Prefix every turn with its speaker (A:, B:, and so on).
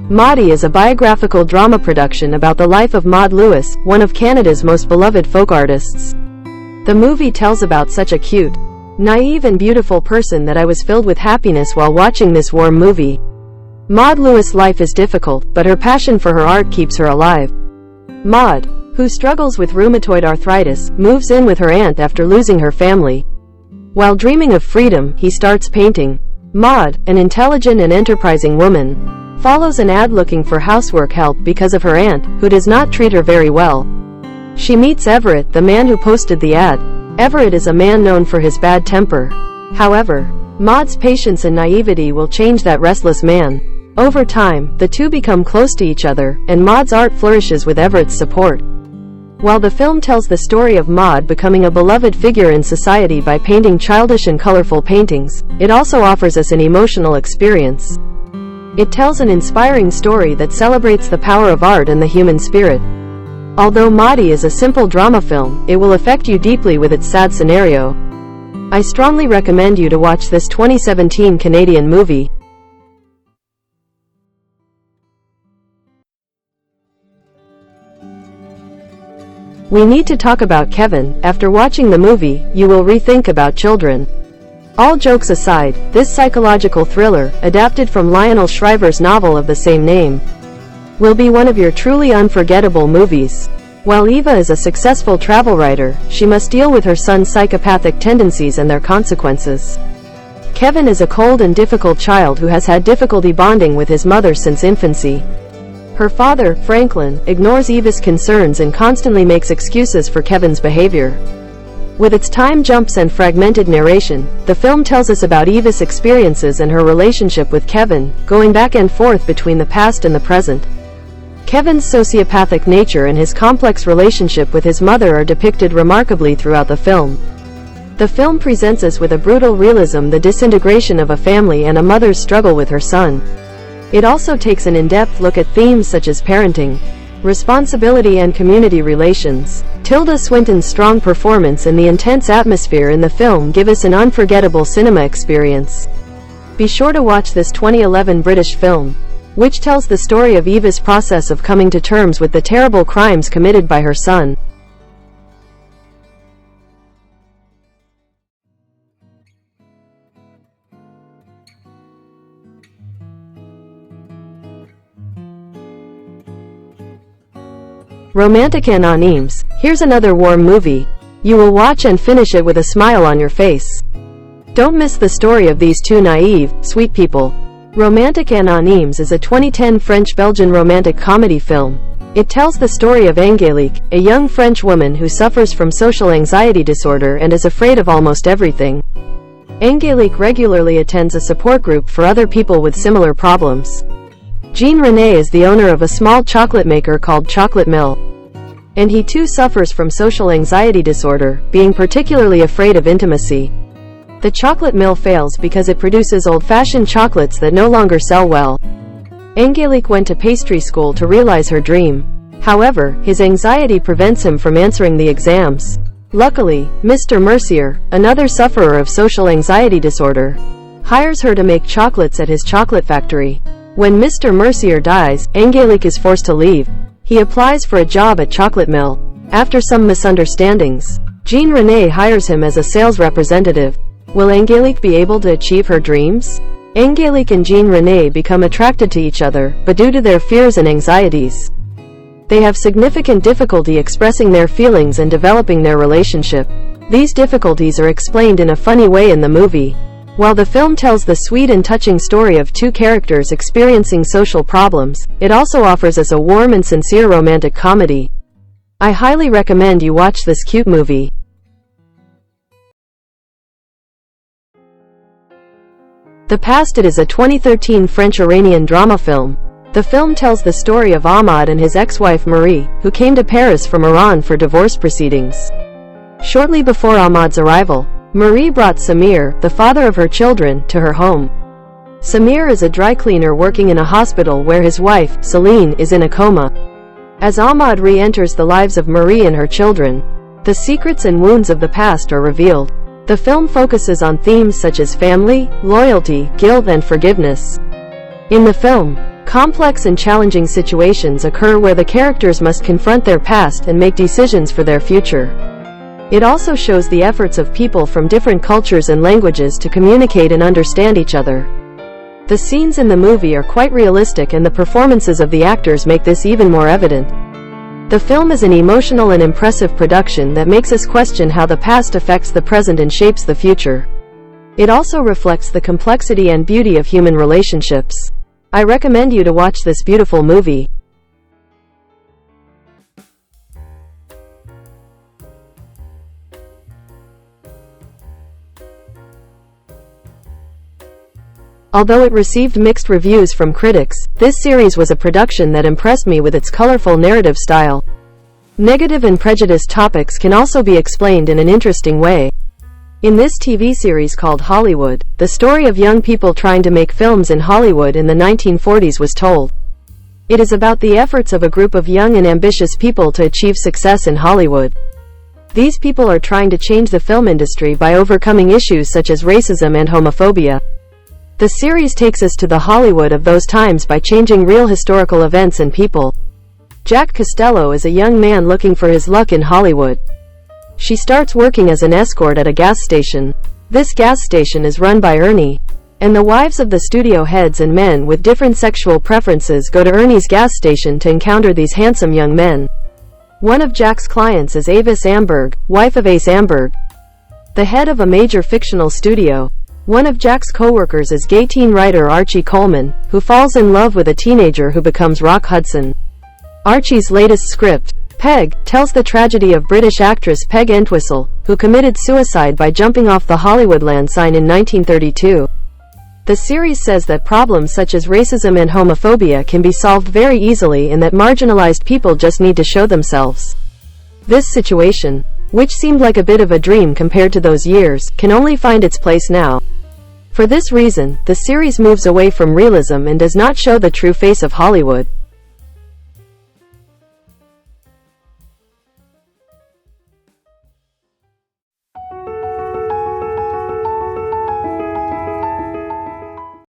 A: Maudie is a biographical drama production about the life of Maud Lewis, one of Canada's most beloved folk artists. The movie tells about such a cute, naive and beautiful person that I was filled with happiness while watching this warm movie. Maud Lewis' life is difficult, but her passion for her art keeps her alive. Maud, who struggles with rheumatoid arthritis, moves in with her aunt after losing her family. While dreaming of freedom, he starts painting. Maud, an intelligent and enterprising woman, follows an ad looking for housework help because of her aunt, who does not treat her very well. She meets Everett, the man who posted the ad. Everett is a man known for his bad temper. However, Maud's patience and naivety will change that restless man. Over time, the two become close to each other, and Maud's art flourishes with Everett's support. While the film tells the story of Maud becoming a beloved figure in society by painting childish and colorful paintings, it also offers us an emotional experience. It tells an inspiring story that celebrates the power of art and the human spirit. Although Maudie is a simple drama film, it will affect you deeply with its sad scenario. I strongly recommend you to watch this 2017 Canadian movie. We need to talk about Kevin. After watching the movie, you will rethink about children. All jokes aside, this psychological thriller, adapted from Lionel Shriver's novel of the same name, will be one of your truly unforgettable movies. While Eva is a successful travel writer, she must deal with her son's psychopathic tendencies and their consequences. Kevin is a cold and difficult child who has had difficulty bonding with his mother since infancy. Her father, Franklin, ignores Eva's concerns and constantly makes excuses for Kevin's behavior. With its time jumps and fragmented narration, the film tells us about Eva's experiences and her relationship with Kevin, going back and forth between the past and the present. Kevin's sociopathic nature and his complex relationship with his mother are depicted remarkably throughout the film. The film presents us with a brutal realism, the disintegration of a family and a mother's struggle with her son. It also takes an in-depth look at themes such as parenting, responsibility and community relations. Tilda Swinton's strong performance and the intense atmosphere in the film give us an unforgettable cinema experience. Be sure to watch this 2011 British film, which tells the story of Eva's process of coming to terms with the terrible crimes committed by her son. Romantic Anonyms. Here's another warm movie. You will watch and finish it with a smile on your face. Don't miss the story of these two naive, sweet people. Romantic Anonyms is a 2010 French-Belgian romantic comedy film. It tells the story of Angélique, a young French woman who suffers from social anxiety disorder and is afraid of almost everything. Angélique regularly attends a support group for other people with similar problems. Jean René is the owner of a small chocolate maker called Chocolate Mill, and he too suffers from social anxiety disorder, being particularly afraid of intimacy. The chocolate mill fails because it produces old-fashioned chocolates that no longer sell well. Angélique went to pastry school to realize her dream. However, his anxiety prevents him from answering the exams. Luckily, Mr. Mercier, another sufferer of social anxiety disorder, hires her to make chocolates at his chocolate factory. When Mr. Mercier dies, Angélique is forced to leave. He applies for a job at Chocolate Mill. After some misunderstandings, Jean René hires him as a sales representative. Will Angélique be able to achieve her dreams? Angélique and Jean René become attracted to each other, but due to their fears and anxieties, they have significant difficulty expressing their feelings and developing their relationship. These difficulties are explained in a funny way in the movie. While the film tells the sweet and touching story of two characters experiencing social problems, it also offers us a warm and sincere romantic comedy. I highly recommend you watch this cute movie. The Past. It is a 2013 French-Iranian drama film. The film tells the story of Ahmad and his ex-wife Marie, who came to Paris from Iran for divorce proceedings. Shortly before Ahmad's arrival, Marie brought Samir, the father of her children, to her home. Samir is a dry cleaner working in a hospital where his wife, Celine, is in a coma. As Ahmad re-enters the lives of Marie and her children, the secrets and wounds of the past are revealed. The film focuses on themes such as family, loyalty, guilt, and forgiveness. In the film, Complex and challenging situations occur where the characters must confront their past and make decisions for their future. It also shows the efforts of people from different cultures and languages to communicate and understand each other. The scenes in the movie are quite realistic, and the performances of the actors make this even more evident. The film is an emotional and impressive production that makes us question how the past affects the present and shapes the future. It also reflects the complexity and beauty of human relationships. I recommend you to watch this beautiful movie. Although it received mixed reviews from critics, this series was a production that impressed me with its colorful narrative style. Negative and prejudiced topics can also be explained in an interesting way. In this TV series called Hollywood, the story of young people trying to make films in Hollywood in the 1940s was told. It is about the efforts of a group of young and ambitious people to achieve success in Hollywood. These people are trying to change the film industry by overcoming issues such as racism and homophobia. The series takes us to the Hollywood of those times by changing real historical events and people. Jack Costello is a young man looking for his luck in Hollywood. She starts working as an escort at a gas station. This gas station is run by Ernie, and the wives of the studio heads and men with different sexual preferences go to Ernie's gas station to encounter these handsome young men. One of Jack's clients is Avis Amberg, wife of Ace Amberg, the head of a major fictional studio. One of Jack's co-workers is gay teen writer Archie Coleman, who falls in love with a teenager who becomes Rock Hudson. Archie's latest script, Peg, tells the tragedy of British actress Peg Entwistle, who committed suicide by jumping off the Hollywoodland sign in 1932. The series says that problems such as racism and homophobia can be solved very easily, and that marginalized people just need to show themselves. This situation, which seemed like a bit of a dream compared to those years, can only find its place now. For this reason, the series moves away from realism and does not show the true face of Hollywood.